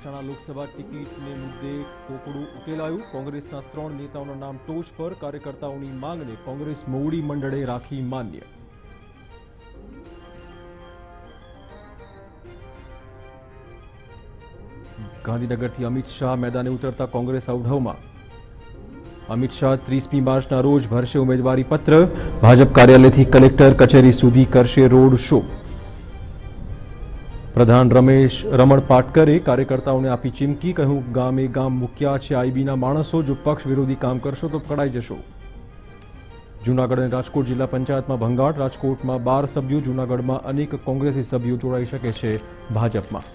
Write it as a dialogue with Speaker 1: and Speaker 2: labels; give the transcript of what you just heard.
Speaker 1: મહેસાણા લોકસભા ટિકિટને મુદ્દે કોકડું ઉકેલાયું। કોંગ્રેસના 3 નેતાઓના નામ ટોચ પર। કાર્યકર્તાઓની માંગને કોંગ્રેસ મોવડી મંડળે રાખી માન્ય। ગાંધીનગરથી અમિત શાહ મેદાને ઉતરતા કોંગ્રેસ અવઢવમાં। અમિત શાહ 30મી માર્ચના રોજ ભરશે ઉમેદવારી પત્ર। ભાજપ કાર્યાલયથી કલેક્ટર કચેરી સુધી કરશે રોડ શો। પ્રધાન રમણ પાટકરે કાર્યકર્તાઓને આપી ચીમકી। કહ્યું, ગામે ગામ મૂક્યા છે આઈબીના માણસો, જો પક્ષ વિરોધી કામ કરશો તો પકડાઈ જશો। જૂનાગઢ અને રાજકોટ જિલ્લા પંચાયતમાં ભંગાણ। રાજકોટમાં 12 સભ્યો, જૂનાગઢમાં અનેક કોંગ્રેસી સભ્યો જોડાઈ શકે છે ભાજપમાં।